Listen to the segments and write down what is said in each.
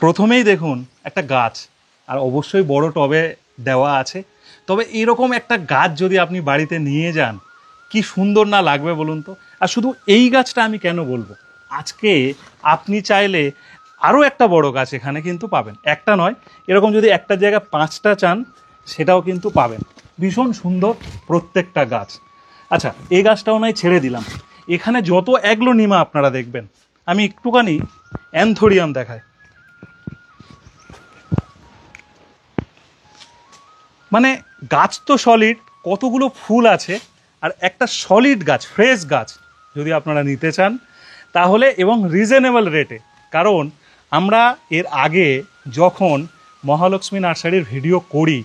প্রথমেই দেখুন একটা গাছ, আর অবশ্যই বড় টবে দেওয়া আছে। তবে এরকম একটা গাছ যদি আপনি বাড়িতে নিয়ে যান, কি সুন্দর না লাগবে বলুন তো। আর শুধু এই গাছটা আমি কেন বলবো, আজকে আপনি চাইলে আরও একটা বড় গাছ এখানে কিন্তু পাবেন। একটা নয়, এরকম যদি একটা জায়গায় 5টা চান সেটাও কিন্তু পাবেন। ভীষণ সুন্দর প্রত্যেকটা গাছ। আচ্ছা, এই গাছটাও নয় ছেড়ে দিলাম। এখানে যত অ্যাগ্লোনিমা আপনারা দেখবেন, আমি একটুখানি অ্যানথোরিয়াম দেখাই। মানে গাছ তো সলিড, কতগুলো ফুল আছে। আর একটা সলিড গাছ, ফ্রেশ গাছ যদি আপনারা নিতে চান তাহলে, এবং রিজনেবল রেটে। কারণ আমরা এর আগে যখন মহালক্ষ্মী নার্সারির ভিডিও করি,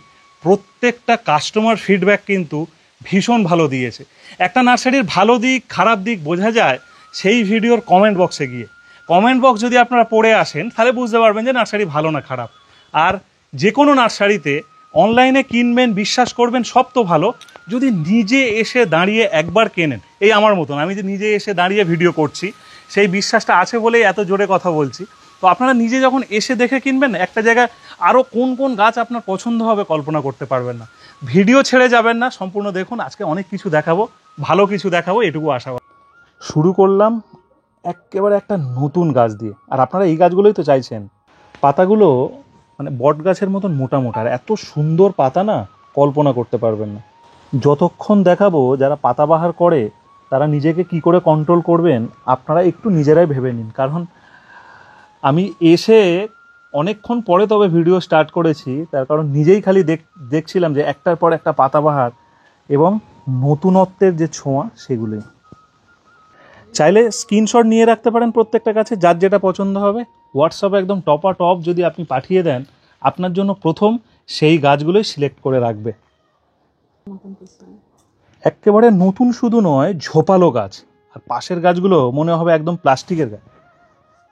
প্রত্যেকটা কাস্টমার ফিডব্যাক কিন্তু ভীষণ ভালো দিয়েছে। একটা নার্সারির ভালো দিক খারাপ দিক বোঝা যায় সেই ভিডিওর কমেন্ট বক্সে গিয়ে। কমেন্ট বক্স যদি আপনারা পড়ে আসেন তাহলে বুঝতে পারবেন যে নার্সারি ভালো না খারাপ। আর যে কোনো নার্সারিতে অনলাইনে কিনবেন, বিশ্বাস করবেন সব তো ভালো, যদি নিজে এসে দাঁড়িয়ে একবার কেনেন। এই আমার মতন, আমি যে নিজে এসে দাঁড়িয়ে ভিডিও করছি, সেই বিশ্বাসটা আছে বলেই এত জোরে কথা বলছি। তো আপনারা নিজে যখন এসে দেখে কিনবেন, একটা জায়গায় আরও কোন কোন গাছ আপনার পছন্দ হবে কল্পনা করতে পারবেন না। ভিডিও ছেড়ে যাবেন না, সম্পূর্ণ দেখুন। আজকে অনেক কিছু দেখাবো, ভালো কিছু দেখাবো, এটুকু আশা। শুরু করলাম একেবারে একটা নতুন গাছ দিয়ে। আর আপনারা এই গাছগুলোই তো চাইছেন। পাতাগুলো মানে বট গাছের মতন মোটা মোটা, আর এত সুন্দর পাতা না, কল্পনা করতে পারবেন না। যতক্ষণ দেখাবো যারা পাতাবাহার করে তারা নিজেকে কি করে কন্ট্রোল করবেন আপনারা একটু নিজেরাই ভেবে নিন। কারণ আমি এসে অনেকক্ষণ পরে তবে ভিডিও স্টার্ট করেছি, তার কারণ নিজেই খালি দেখছিলাম যে একটার পর একটা পাতাবাহার এবং নতুনত্বের যে ছোঁয়া, সেগুলোই। চাইলে স্ক্রিনশট নিয়ে রাখতে পারেন প্রত্যেকটা গাছে, যার যেটা পছন্দ হবে। হোয়াটসঅ্যাপে একদম টপ যদি আপনি পাঠিয়ে দেন, আপনার জন্য প্রথম সেই গাছগুলোই সিলেক্ট করে রাখবে। একেবারে নতুন শুধু নয়, ঝোপালো গাছ। আর পাশের গাছগুলো মনে হবে একদম প্লাস্টিকের গাছ।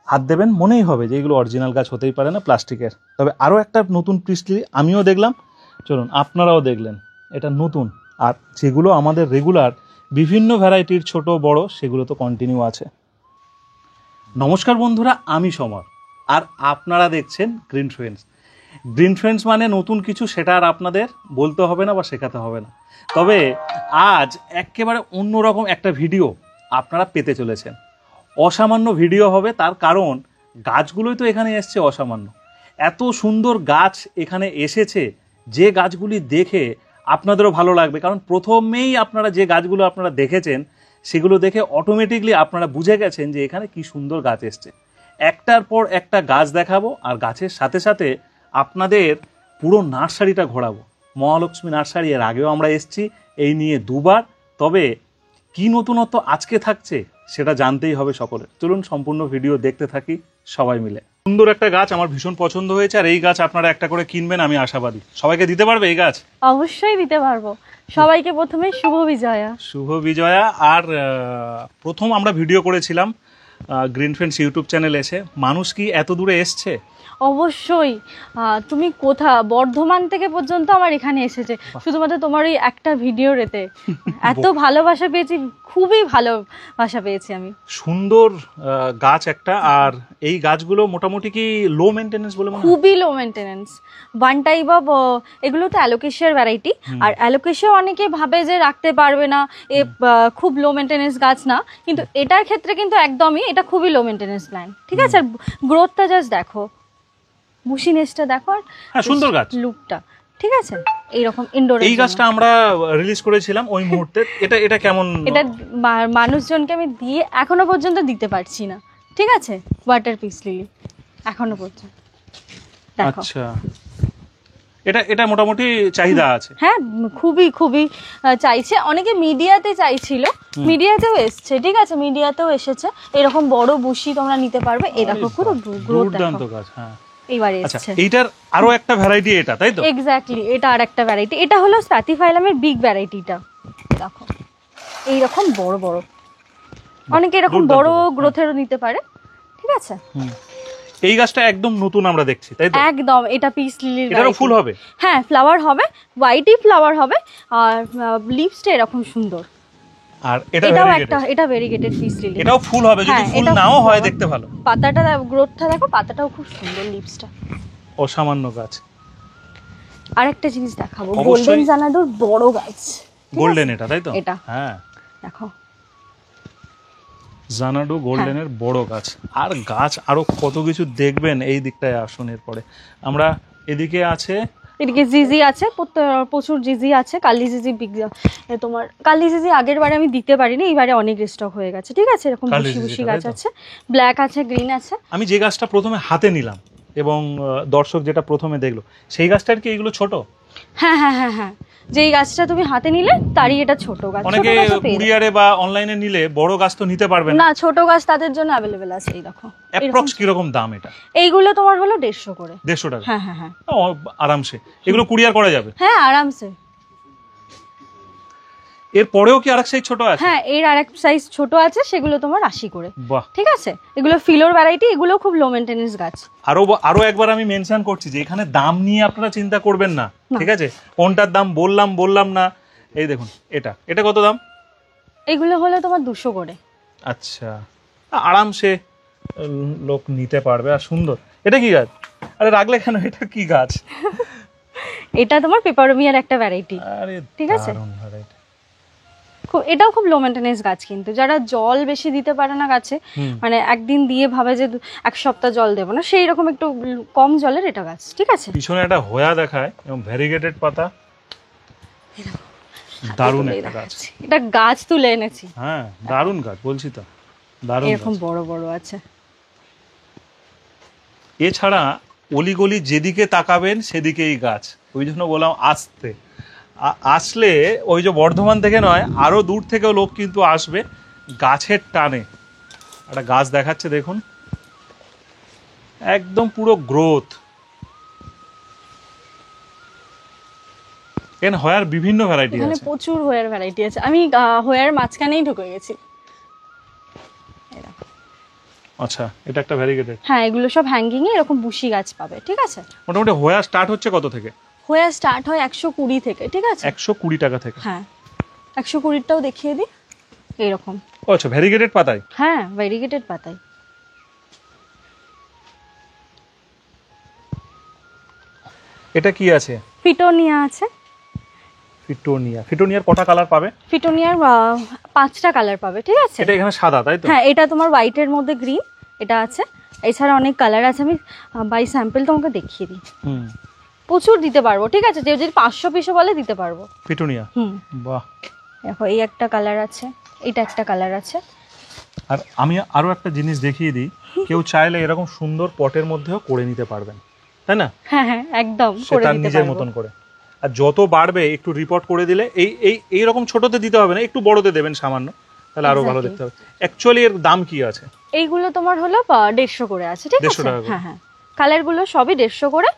হাত দেবেন মনেই হবে যে এগুলো অরিজিনাল গাছ হতেই পারে না, প্লাস্টিকের। তবে আরও একটা নতুন পিসলি আমিও দেখলাম, চলুন আপনারাও দেখলেন, এটা নতুন। আর যেগুলো আমাদের রেগুলার বিভিন্ন ভ্যারাইটির ছোট বড়, সেগুলো তো কন্টিনিউ আছে। নমস্কার বন্ধুরা, আমি সমর, আর আপনারা দেখছেন গ্রিন ফ্রেন্ডস। গ্রিন ফ্রেন্ডস মানে নতুন কিছু, সেটা আর আপনাদের বলতে হবে না বা শেখাতে হবে না। তবে আজ একেবারে অন্যরকম একটা ভিডিও আপনারা পেতে চলেছেন। অসামান্য ভিডিও হবে, তার কারণ গাছগুলোই তো এখানে এসছে অসামান্য। এত সুন্দর গাছ এখানে এসেছে, যে গাছগুলি দেখে আপনাদেরও ভালো লাগবে। কারণ প্রথমেই আপনারা যে গাছগুলো আপনারা দেখেছেন, সেগুলো দেখে অটোমেটিকলি আপনারা বুঝে গেছেন যে এখানে কি সুন্দর গাছ এসছে। একটার পর একটা গাছ দেখাবো, আর গাছের সাথে সাথে আপনাদের পুরো নার্সারিটা ঘোরাবো। মহালক্ষ্মী নার্সারি এর আগেও আমরা এসেছি, এই নিয়ে 2বার। তবে কি নতুনত্ব আজকে থাকছে সেটা জানতেই হবে সকলের। চলুন সম্পূর্ণ ভিডিও দেখতে থাকি সবাই মিলে। সুন্দর একটা গাছ আমার ভীষণ পছন্দ হয়েছে, আর এই গাছ আপনারা একটা করে কিনবেন, আমি আশাবাদী। সবাইকে দিতে পারবে এই গাছ? অবশ্যই দিতে পারবো সবাইকে। প্রথমে শুভ বিজয়া। শুভ বিজয়া। আর প্রথম আমরা ভিডিও করেছিলাম গ্রিন ফ্রেন্ডস ইউটিউব চ্যানেল এসে, মানুষ কি এত দূরে এসছে? অবশ্যই। তুমি কোথা, বর্ধমান থেকে পর্যন্ত আমার এখানে এসেছে শুধুমাত্র তোমার ওই একটা ভিডিও রেতে। এত ভালোবাসা পেয়েছি, খুবই ভালোবাসা পেয়েছি আমি। সুন্দর গাছ একটা। আর এই গাছগুলো মোটামুটি কি লো মেনটেনেন্স বলে মনে হয়? খুবই লো মেনটেনেন্স। ওয়ান টাইপ অফ, এগুলো তো অ্যালোকেশিয়ার ভ্যারাইটি। আর অ্যালোকেশিয়া অনেকে ভাবে যে রাখতে পারবে না, এ খুব লো মেনটেনেন্স গাছ না, কিন্তু এটার ক্ষেত্রে কিন্তু একদমই এটা খুবই লো মেনটেনেন্স প্ল্যান্ট। ঠিক আছে, আর গ্রোথটা জাস্ট দেখো, বুশিনেসটা দেখো, আর সুন্দর গাছ লুকটা। ঠিক আছে, এইরকম ইনডোর। এই গাছটা আমরা রিলিজ করেছিলাম ওই মুহূর্তে। এটা কেমন? এটা মানুষজনকে আমি দিয়ে এখনো পর্যন্ত দিতে পারছি না। ঠিক আছে, ওয়াটার পিস লিলি এখনো পর্যন্ত। আচ্ছা, এটা মোটামুটি চাহিদা আছে। হ্যাঁ, খুবই চাইছে অনেকে। মিডিয়াতে চাইছিল, মিডিয়াতেও এসছে। ঠিক আছে, মিডিয়াতেও এসেছে। এরকম বড় বুশি তোমরা নিতে পারবে। এই দেখো পুরো গ্রোথ দেখো। গাছ। হ্যাঁ, এইবারে এসেছে। এইটার আরো একটা ভ্যারাইটি এটা, তাই তো? এক্স্যাক্টলি, এটা আর একটা ভ্যারাইটি। এটা হলো স্প্যাথিফাইলামের বিগ ভ্যারাইটিটা। দেখো এইরকম বড় বড়, অনেকে এরকম বড় গ্রোথেরও নিতে পারে। ঠিক আছে, এই গাছটা একদম নতুন আমরা দেখছি, তাই তো? একদম। এটা পিস লিলির। এটারও ফুল হবে? হ্যাঁ, ফ্লাওয়ার হবে, হোয়াইটই ফ্লাওয়ার হবে। আর লিভসটা এরকম সুন্দর। আর এটা এটাও variegated? একটা, এটা ভেরিগেটেড পিস লিলি। এটাও ফুল হবে, যদি হ্যাঁ, ফুল এটাও নাও ফুল হয় হবে। দেখতে ভালো। পাতাটা গ্রোথটা দেখো, পাতাটাও খুব সুন্দর, লিভসটা। অসামান্য গাছ। আর একটা জিনিস দেখাবো, অবশ্যই। গোল্ডেন জানাডোর বড় গাছ। ঠিক গোল্ডেন আছে? এটা, তাই তো? এটা হ্যাঁ, দেখো, জানাডু গোল্ডেনের বড় গাছ। আর গাছ আরো কত কিছু দেখবেন, এই দিকটায় আসুন। এরপরে আমরা এদিকে আছে, এদিকে জিজি আছে, প্রচুর জিজি আছে। কালি জিজি তোমার কালি জিজি আগের বারে আমি দিতে পারিনি, এইবারে অনেক স্টক হয়ে গেছে। ঠিক আছে, এরকম কালি বুশি বুশি জিজিটা, গাছ তাই তো? আছে, ব্ল্যাক আছে, গ্রিন আছে। আমি যে গাছটা প্রথমে হাতে নিলাম এবং দর্শক যেটা প্রথমে দেখলো, সেই গাছটার কি এগুলো ছোট? হ্যাঁ হ্যাঁ হ্যাঁ হ্যাঁ, যেই গাছটা তুমি হাতে নিলে তারই এটা ছোট গাছ। অনেকে ছোট গাছও পেয়ে যাবে। কুরিয়ারে বা অনলাইনে নিলে বড় গাছ তো নিতে পারবেন না। না, ছোট গাছ তাদের জন্য অ্যাভেলেবেল আছে। এই দেখো, অ্যাপ্রক্স কিরকম দাম এটা? এইগুলো তোমার হলো 150 করে। 150 টাকা? হ্যাঁ হ্যাঁ হ্যাঁ আরামসে এগুলো কুরিয়ার করা যাবে। হ্যাঁ, আরামসে। এর পরেও কি আরেক সাইজ ছোট আছে? হ্যাঁ, এর আরেক সাইজ ছোট আছে, সেগুলো তোমার 80 করে। বাহ। ঠিক আছে, এগুলো ফিলোর ভ্যারাইটি, এগুলো খুব লো মেইনটেনেন্স গাছ। আরো একবার আমি মেনশন করছি যে এখানে দাম নিয়ে আপনারা চিন্তা করবেন না, ঠিক আছে? কোনটার দাম বললাম না। এই দেখুন, এটা কত দাম? এগুলো হলো তোমার 200 করে। আচ্ছা, আরামসে লোক নিতে পারবে। আর সুন্দর। এটা কি গাছ? আরে রাখলে কেন? এটা কি গাছ? এটা তোমার পেপারোমিয়ার একটা ভ্যারাইটি। আরে ঠিক আছে, দারুণ variety। এটাও খুব লো মেইনটেনেন্স গাছ, কিন্তু যারা জল বেশি দিতে পারে না গাছে, মানে একদিন দিয়ে ভাবে যে এক সপ্তাহ জল দেবো না, সেই রকম একটু কম জলের এটা গাছ। ঠিক আছে, পিছনে একটা হোয়া দেখায় এবং ভ্যারিগেটেড পাতা, দারুণ একটা গাছ। এটা গাছ তুলে এনেছি। হ্যাঁ, দারুণ গাছ, বলছি তো, দারুণ এরকম গাছ। বড় বড় আছে। এছাড়া অলিগলি যেদিকে তাকাবেন সেদিকেই গাছ। ওই জন্য বললাম আসতে, আসলে ওই যে বর্ধমান থেকে নয়, আরো দূর থেকেও লোক কিন্তু আসবে গাছের টানে। একটা গাছ দেখাচ্ছে দেখুন, একদম পুরো গ্রোথ। এখানে হয়ার বিভিন্ন ভ্যারাইটি এখানে আছে। প্রচুর হোয়ার ভ্যারাইটি আছে। আমি হোয়ার মাঝখানেই ঢুকে গেছি। আচ্ছা, এটা একটা ভ্যারিগেটেড। হ্যাঁ, এগুলো সব হ্যাঙ্গিং এ এরকম বুশি গাছ পাবে। ঠিক আছে, মোটামুটি হোয়া স্টার্ট হচ্ছে কত থেকে? হোয়ার স্টার্ট হয় 120 থেকে। ঠিক আছে, 120 টাকা থেকে। হ্যাঁ, 120টাও দেখিয়ে দিই। এইরকম। ও আচ্ছা, ভ্যারিগেটেড পাতায়? হ্যাঁ, ভেরিগেটেড পাতায়। এটা কি আছে? ফিটোনিয়া আছে। ফিটোনিয়ার কটা কালার পাবে? ফিটোনিয়ার 5টা কালার পাবে। ঠিক আছে, এটা এখানে সাদা, তাই তো? হ্যাঁ, এটা তোমার হোয়াইটের মধ্যে গ্রিন, এটা আছে। এছাড়া অনেক কালার আছে, আমি বাই স্যাম্পল তোমাকে দেখিয়ে দিই। হুম, প্রচুর দিতে পারবো। ঠিক আছে, যে যদি 500 পিসও বলে দিতে পারবো। ফিটোনিয়া, বাহ। দেখো, এই একটা কালার আছে, এটা একটা কালার আছে। আর আমি আরো একটা জিনিস দেখিয়ে দিই, কেউ চাইলে এরকম সুন্দর পটের মধ্যেও করে নিতে পারবেন, তাই না? হ্যাঁ হ্যাঁ, একদম সে করে তার দিতে নিজের পারবো। মতন করে। আর যত বাড়বে একটু রিপোর্ট করে দিলে, এই রকম ছোটতে দিতে হবে না, একটু বড়তে দেবেন সামান্য, তাহলে আরো ভালো Exactly. দেখতে হবে। অ্যাকচুয়ালি এর দাম কি আছে? এইগুলো তোমার হলো 150 করে আছে। ঠিক 150 আছে, টাকা করে। হ্যাঁ হ্যাঁ, কালার গুলো সবই 150 করে।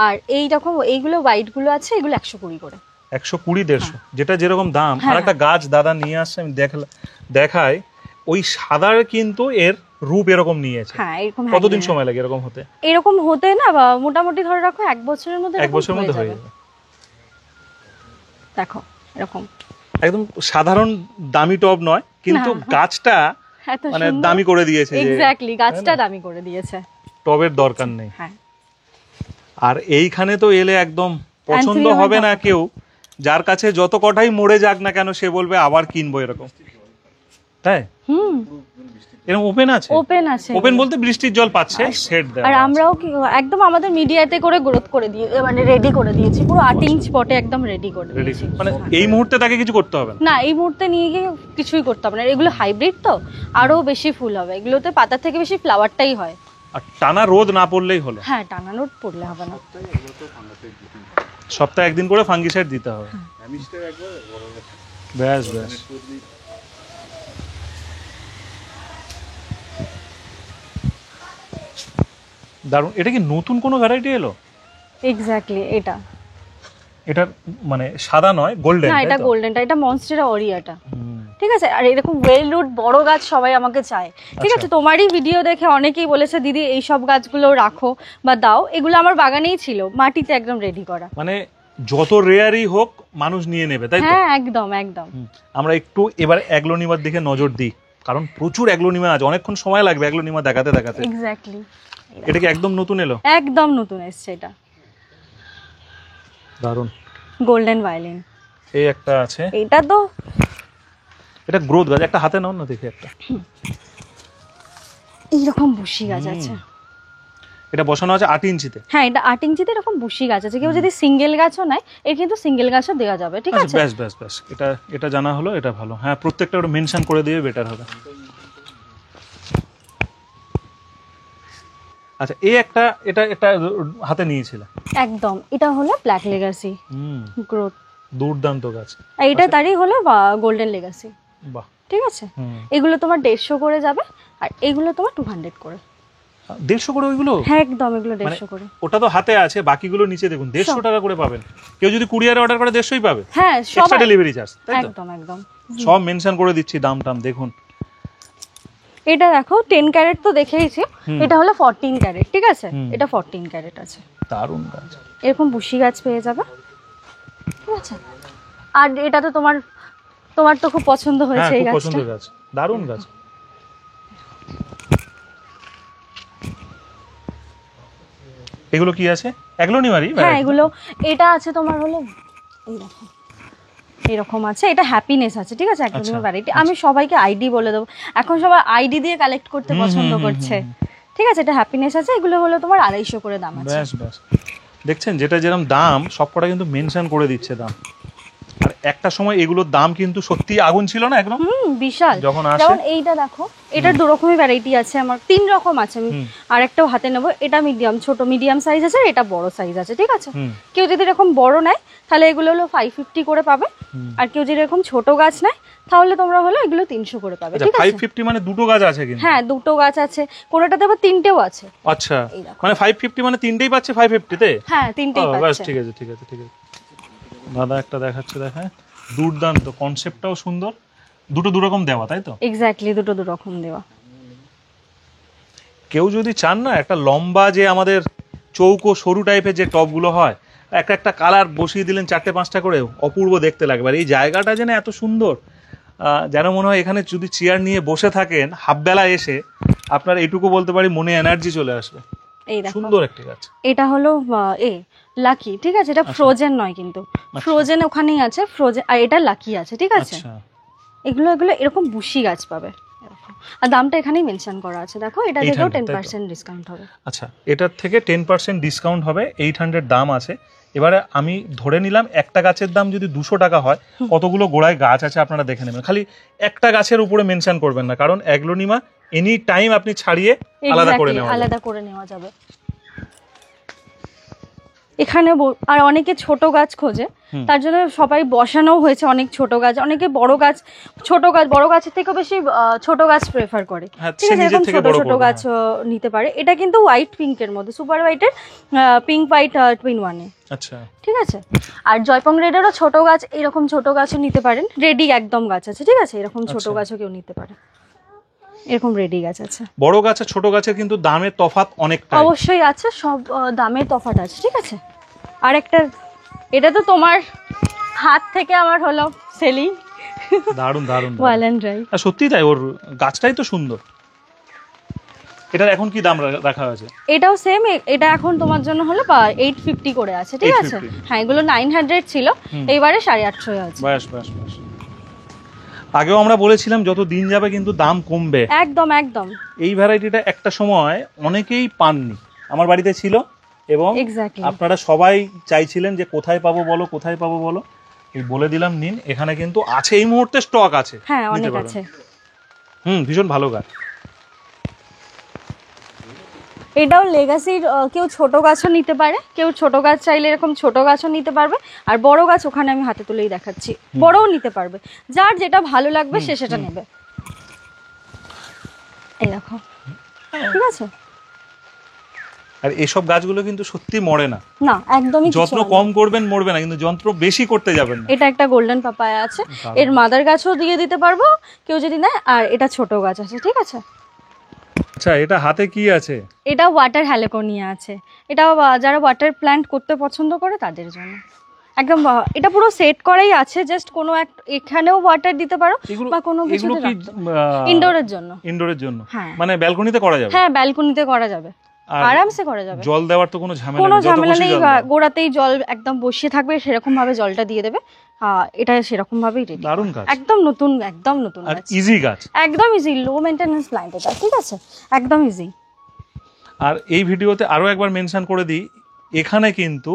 আর এই রকম এইগুলো হোয়াইট গুলো আছে, এগুলো 120 করে। 120, 150, যেটা যেরকম দাম। হ্যাঁ। আর একটা গাছ দাদা নিয়ে আসছে, আমি দেখাই। ওই সাদার কিন্তু এর রূপ এরকম নিয়েছে। হ্যাঁ, এরকম কতদিন hanging সময় লাগে এরকম হতে? এরকম হতে না, বা মোটামুটি ধরে রাখো 1 বছরের মধ্যে 1 এরকম বছরের মধ্যে হয়ে যাবে। দেখো, এরকম একদম সাধারণ দামি টব নয়, কিন্তু না। গাছটা এত মানে সুন্দর। দামি করে দিয়েছে যে এক্স্যাক্টলি, গাছটা দামি করে দিয়েছে। টবের দরকার নেই। হ্যাঁ, আর এইখানে তো এলে একদম পছন্দ Anthurium হবে না টব। কেউ, যার কাছে যত কটাই মরে যাক না কেন সে বলবে আবার কিনবো এরকম, তাই? এরকম ওপেন আছে? ওপেন আছে। ওপেন বলতে বৃষ্টির জল পাচ্ছে, শেড দেওয়া আর আছে। আমরাও একদম আমাদের মিডিয়াতে করে গ্রোথ করে দিয়ে, মানে রেডি করে দিয়েছি, পুরো 8 ইঞ্চ পটে একদম রেডি করে Ready। দিয়েছি। মানে এই মুহূর্তে তাকে কিছু করতে হবে না। না, এই মুহূর্তে নিয়ে গিয়ে কিছুই করতে হবে না। এগুলো হাইব্রিড তো আরো বেশি ফুল হবে, এগুলোতে পাতা থেকে বেশি ফ্লাওয়ারটাই হয়। আর টানা রোদ না পড়লেই হলো। হ্যাঁ, টানানোর পড়লে হবে না। সপ্তাহে একদিন করে ফাঙ্গিসাইড দিতে হবে। ব্যাস ব্যাস। দারুণ। এটা কি নতুন কোনো ভ্যারাইটি এলো? এক্স্যাক্টলি, এটা এটার মানে সাদা নয়, গোল্ডেন? না, এটা গোল্ডেনটা, এটা মনস্টেরা অরিয়াটা। ঠিক আছে, আর এরকম ওয়েল রুট বড় গাছ সবাই আমাকে চায়। ঠিক আছে, তোমারই ভিডিও দেখে অনেকেই বলেছে দিদি এই সব গাছগুলো রাখো বা দাও। এগুলো আমার বাগানেই ছিল, মাটিতে একদম রেডি করা। মানে যত রেয়ারই হোক মানুষ নিয়ে নেবে, তাই তো? হ্যাঁ একদম একদম। আমরা একটু এবার অ্যাগ্লোনিমার দিকে নজর দিই, কারণ প্রচুর অ্যাগ্লোনিমা আছে, অনেকক্ষণ সময় লাগবে অ্যাগ্লোনিমা দেখাতে দেখাতে। এক্স্যাক্টলি। এটা কি একদম নতুন এলো? একদম নতুন এসছে এটা। দারুণ। গোল্ডেন ভায়োলিন এই একটা আছে, এটা তো এটা গ্রোথ গাছ, একটা হাতে নাও না দেখি একটা। এইরকম বুশি গাছ আছে। এটা বসানো আছে 8 ইঞ্চিতে। হ্যাঁ এটা 8 ইঞ্চিতে এরকম বুশি গাছ আছে, কেউ যদি সিঙ্গেল গাছও নেয় এর কিন্তু সিঙ্গেল গাছও দেওয়া যাবে, ঠিক আছে? ব্যাস ব্যাস ব্যাস, এটা এটা জানা হলো, এটা ভালো। হ্যাঁ প্রত্যেকটা ওটা মেনশন করে দিয়ে বেটার হবে। আচ্ছা এই একটা, এটা এটা হাতে নিয়েছিল একদম। এটা হলো ব্ল্যাক লেগাসি গ্রোথ, দুর্দান্ত গাছ। এইটা তারই হলো গোল্ডেন লেগাসি। বাহ, ঠিক আছে। এগুলো তোমার 150 করে যাবে, আর এগুলো তোমার 200 করে। 150 করে ওইগুলো? হ্যাঁ একদম, এগুলো 150 করে। ওটা তো হাতে আছে, বাকিগুলো নিচে দেখুন 150 টাকা করে পাবেন। কেউ যদি কুরিয়ারে অর্ডার করে 150ই পাবে। হ্যাঁ সব এক্সট্রা ডেলিভারি চার্জ, তাই তো? একদম একদম সব মেনশন করে দিচ্ছি দাম টাম দেখুন। এটা দেখো 10 ক্যারেট তো দেখেইছি, এটা হলো 14 ক্যারেট, ঠিক আছে? এটা 14 ক্যারেট আছে। দারুণ গাছ। এরকম বুশি গাছ পেয়ে যাবে, ঠিক আছে? আর এটা তো তোমার তোমার তো খুব পছন্দ হয়েছে এই খুব গাছটা। পছন্দের গাছ, দারুণ গাছ। এগুলো কি আছে? অ্যাগ্লোনিমারই? হ্যাঁ এগুলো, এটা আছে তোমার হলো এইরকম, এরকম আছে। এটা হ্যাপিনেস আছে, ঠিক আছে? একদম ভ্যারাইটি। আমি সবাইকে আইডি বলে দেবো, এখন সবাই আইডি দিয়ে কালেক্ট করতে পছন্দ করছে, ঠিক আছে? এটা হ্যাপিনেস আছে, এগুলো হলো তোমার 250 করে দাম আছে। ব্যাস ব্যাস, দেখছেন যেটা যেরকম দাম সবকটা কিন্তু মেনশন করে দিচ্ছে দাম। আর একটা সময় এগুলোর দাম কিন্তু সত্যি আগুন ছিল না একদম, বিশাল। যখন আসে। যেমন এইটা দেখো, এটার 2 রকমের ভ্যারাইটি আছে, আমার 3 রকম আছে। আমি আরেকটাও হাতে নেবো। এটা মিডিয়াম, ছোট মিডিয়াম সাইজ আছে, এটা বড় সাইজ আছে, ঠিক আছে? কেউ যদি এরকম বড় নেয় তাহলে এগুলো হলো 550 করে পাবে, আর কেউ যদি এরকম ছোট গাছ নেয় তাহলে তোমরা হলো এগুলো 300 করে পাবে, ঠিক আছে? 550 মানে দুটো গাছ আছে কিন্তু? হ্যাঁ দুটো গাছ আছে, কোনোটাতে আবার 3টেও আছে। আচ্ছা, মানে 550 মানে তিনটেই পাচ্ছে 550 তে? হ্যাঁ 3টেই বাস, পাচ্ছে। ঠিক আছে ঠিক আছে ঠিক আছে। দাদা একটা দেখাচ্ছে, দেখায় দুর্দান্ত, কনসেপ্টটাও সুন্দর, দুটো দু রকম দেওয়া, তাই তো? এক্স্যাক্টলি, দুটো দু রকম দেওয়া। কেউ যদি চান না একটা লম্বা যে আমাদের চৌকো সরু টাইপের যে টবগুলো হয়, একটা একটা কালার বসিয়ে দিলেন 4-5টা করে, অপূর্ব দেখতে লাগবে। আর এই জায়গাটা যেন এত সুন্দর, যেন মনে হয় এখানে যদি চেয়ার নিয়ে বসে থাকেন হাফবেলা এসে, আপনার এইটুকু বলতে পারি মনে এনার্জি চলে আসবে। এই দেখো সুন্দর একটা গাছ। এটা হলো লাকি, ঠিক আছে? এটা ফ্রোজেন নয় কিন্তু, ফ্রোজেন ওখানেই আছে, ফ্রোজেন। আর এটা লাকি আছে, ঠিক আছে? এগুলো এগুলো এরকম বুশি গাছ পাবে এরকম। আর দামটা এখানেই মেনশন করা আছে, দেখো। এটা থেকেও 10% ডিসকাউন্ট হবে। আচ্ছা, এটার থেকে 10% ডিসকাউন্ট হবে, 800 দাম আছে। এবারে আমি ধরে নিলাম একটা গাছের দাম যদি 200 টাকা হয়, কতগুলো গোড়ায় গাছ আছে আপনারা দেখে নেবেন। খালি একটা গাছের উপরে মেনশন করবেন না, কারণ অ্যাগ্লোনিমা এনি টাইম আপনি ছাড়িয়ে আলাদা করে নেওয়া যাবে। এখানে আর অনেকে ছোট গাছ খোঁজে, তার জন্য সবাই বসানো হয়েছে অনেক ছোট গাছ। অনেকে বড় গাছ, ছোট গাছ, বড় গাছের থেকে বেশি ছোট গাছ প্রেফার করে, ঠিক আছে? এরকম ছোট ছোট গাছ নিতে পারে। এটা কিন্তু হোয়াইট পিঙ্কের মধ্যে, সুপার হোয়াইটের পিঙ্ক হোয়াইট টুইন ওয়ানে, আচ্ছা, ঠিক আছে? আর জয়পং রেডেরও ছোট গাছ, এরকম ছোট গাছও নিতে পারেন। রেডি একদম গাছ আছে, ঠিক আছে? এরকম ছোট গাছও কেউ নিতে পারে, এরকম রেডি গাছ আছে। বড় গাছে ছোট গাছের কিন্তু দামের তফাৎ অনেকটা। অবশ্যই আছে, সব দামের তফাৎ আছে, ঠিক আছে? আর একটা, এটা তো তোমার হাত থেকে আমার হলো সেলিং। দারুণ দারুণ, ওয়ালেন ড্রাই। আর সত্যি তাই, ওর গাছটাই তো সুন্দর। এটার এখন কি দাম রাখা আছে? এটাও সেম, এটা এখন তোমার জন্য হলো 850 করে আছে, ঠিক আছে? হ্যাঁ এগুলো 900 ছিল, এইবারে 850 আছে। বাস বাস বাস। আগেও আমরা বলেছিলাম যত দিন যাবে কিন্তু দাম কমবে। একদম একদম। এই ভ্যারাইটিটা একটা সময় অনেকেই পাননি, আমার বাড়িতে ছিল, এবং আপনারা সবাই চাইছিলেন যে কোথায় পাবো বলো, কোথায় পাবো বলো। এই বলে দিলাম, নিন, এখানে কিন্তু আছে, এই মুহূর্তে স্টক আছে। হ্যাঁ অনেক আছে। ভীষণ ভালো গাছ। এটাও লেগাসির, কেউ ছোট গাছও নিতে পারে, কেউ ছোট গাছ চাইলে এরকম ছোট গাছও নিতে পারবে। আর বড় গাছ ওখানে আমি হাতে তুলেই দেখাচ্ছি, বড়ও নিতে পারবে, যার যেটা ভালো লাগবে সে সেটা নেবে। এই দেখো, ঠিক আছে? আর এসব গাছগুলো কিন্তু সত্যি মরে না, না একদমই। যত্ন কম করবেন মরবে না, কিন্তু যন্ত্র বেশি করতে যাবেন না। এটা একটা গোল্ডেন পাপায়া আছে, এর মাদার গাছও দিয়ে দিতে পারবো কেউ যদি নেয়। আর এটা ছোট গাছ আছে, ঠিক আছে? আচ্ছা, এটা হাতে কি আছে? এটা ওয়াটার হ্যালেকোনিয়া আছে। এটা যারা ওয়াটার প্ল্যান্ট করতে পছন্দ করে তাদের জন্য। একদম এটা পুরো সেট করাই আছে, জাস্ট কোনো এখানেও ওয়াটার দিতে পারো বা কোনো কিছু এগুলো কি ইনডোরের জন্য। ইনডোরের জন্য, হ্যাঁ মানে ব্যালকনিতে করা যাবে? হ্যাঁ ব্যালকনিতে করা যাবে, আর আরামসে করা যাবে। জল দেওয়ার তো কোনো ঝামেলা নেই? কোনো ঝামেলা নেই, গোড়াতেই জল একদম বসিয়ে থাকবে, সেরকম ভাবে জলটা দিয়ে দেবে। এটা সেরকম ভাবেই রেডি। দারুণ গাছ, একদম নতুন, একদম নতুন আর গাছ, ইজি গাছ, একদম ইজি, লো মেইনটেনেন্স প্ল্যান্ট এটা, ঠিক আছে, একদম ইজি। আর এই ভিডিওতে আরো একবার মেনশন করে দিই, এখানে কিন্তু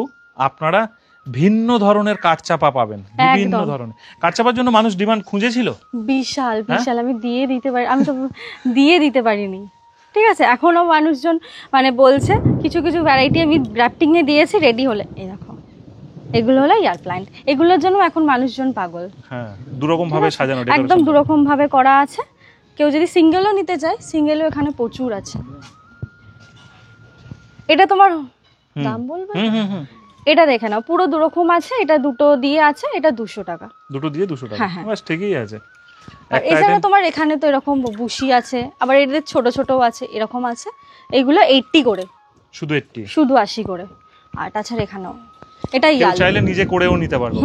আপনারা ভিন্ন ধরনের কাঠচাপা পাবেন, বিভিন্ন ধরনের কাঠচাপার জন্য মানুষ ডিমান্ড খুঁজেছিল বিশাল বিশাল। আমি দিয়ে দিতে পারি, আমি তো দিয়ে দিতে পারিনি, ঠিক আছে, এখনো মানুষজন মানে বলছে। কিছু কিছু ভ্যারাইটি আমি গ্রাফটিং এ দিয়েছি, রেডি হলে এই দেখো, এগুলো হলো ইয়ার প্ল্যান্ট, এগুলোর জন্য এখন মানুষজন পাগল। হ্যাঁ, দুরকম ভাবে সাজানো, একদম দুরকম ভাবে করা আছে। কেউ যদি সিঙ্গেলও নিতে চায়, সিঙ্গেলও এখানে প্রচুর আছে। এটা তোমার দাম বলবে? এটা দেখে নাও, পুরো দুরকম আছে, এটা দুটো দিয়ে আছে, এটা 200 টাকা। দুটো দিয়ে 200 টাকা, বাস ঠিকই আছে। আর এছাড়া তোমার এখানে তো এরকম বুশি আছে, আবার এদের ছোট ছোট আছে, এরকম আছে। এইগুলো 80 করে, শুধু 80, শুধু 80 করে। আর তাছাড়া এখানেও এটা কেউ চাইলে নিজে করেও নিতে পারবে।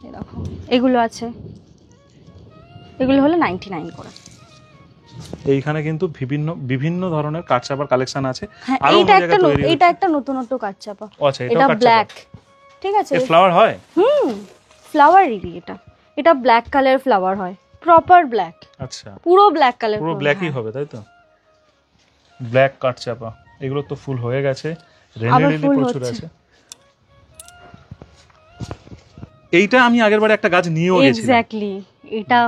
এই দেখো এগুলো আছে, এগুলো হলো 99 করে। এইখানে কিন্তু বিভিন্ন বিভিন্ন ধরনের কাঠচাপার কালেকশন আছে। আর এটা একটা নতুনত্ব কাঠচাপা, এটা ব্ল্যাক, ঠিক আছে, এর ফ্লাওয়ার হয়? ফ্লাওয়ারই এটা ব্ল্যাক কালার ফ্লাওয়ার হয়, প্রপার ব্ল্যাক। আচ্ছা, পুরো ব্ল্যাক কালার, পুরো ব্ল্যাকই হবে তাই তো? ব্ল্যাক কাঠচাপা, এগুলো তো ফুল হয়ে গেছে, রেনেলি প্রচুর আছে। এইটা আমি আগেরবারে একটা গাছ নিয়েও গেছিলাম। এক্স্যাক্টলি, এটা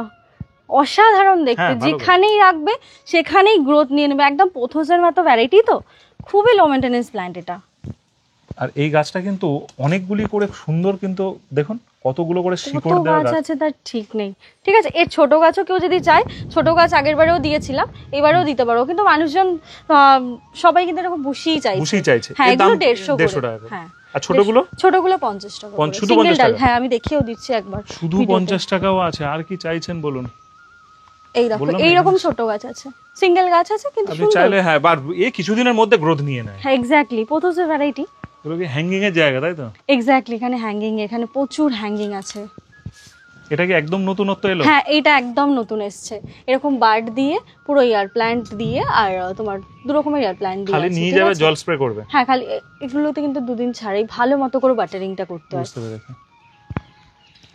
অসাধারণ দেখতে, যেখানেই রাখবে সেখানেই গ্রোথ নিয়ে নেবে, একদম পোথোসের মতো ভ্যারাইটি, তো খুবই লো মেইনটেনেন্স প্ল্যান্ট এটা। আর এই গাছটা কিন্তু অনেকগুলি করে সুন্দর, কিন্তু দেখুন কতগুলো করে শিকড় দেওয়া গাছ আছে, তার ঠিক নেই, ঠিক আছে। এর ছোট গাছও কেউ যদি চায়, ছোট গাছ আগেরবারেও দিয়েছিলাম, এবারেও দিতে পারো, কিন্তু মানুষজন সবাই কিন্তু এরকম বুশিই চাইছে। হ্যাঁ, এগুলো 150 টাকা। হ্যাঁ, আর ছোটগুলো 50 টাকা, শুধু 50 টাকা। হ্যাঁ, আমি দেখিয়েও দিচ্ছি একবার, শুধু 50 টাকাও আছে। আর কি চাইছেন বলুন? এই দেখো, এইরকম ছোট গাছ আছে, সিঙ্গেল গাছ আছে, কিন্তু আপনি চাইলে হ্যাঁ কিছুদিনের মধ্যে গ্রোথ নিয়ে নেয়। হ্যাঁ, এক্স্যাক্টলি, পোথোসের ভ্যারাইটি। এগুলো কি হ্যাঙ্গিং এর জায়গা তাই তো? এক্স্যাক্টলি, এখানে হ্যাঙ্গিং, এখানে প্রচুর হ্যাঙ্গিং আছে। এটা কি একদম নতুনত্ব এলো? হ্যাঁ, এটা একদম নতুন এসছে, এরকম বার্ড দিয়ে, পুরো ইয়ার প্ল্যান্ট দিয়ে, আর তোমার দু রকমের ইয়ার প্ল্যান্ট দিয়ে, খালি নিয়ে যাবে, জল স্প্রে করবে। হ্যাঁ, খালি এগুলোতে কিন্তু 2 দিন ছাড়াই ভালো মতো করে বাটারিংটা করতে হয়। বুঝতে পেরেছি।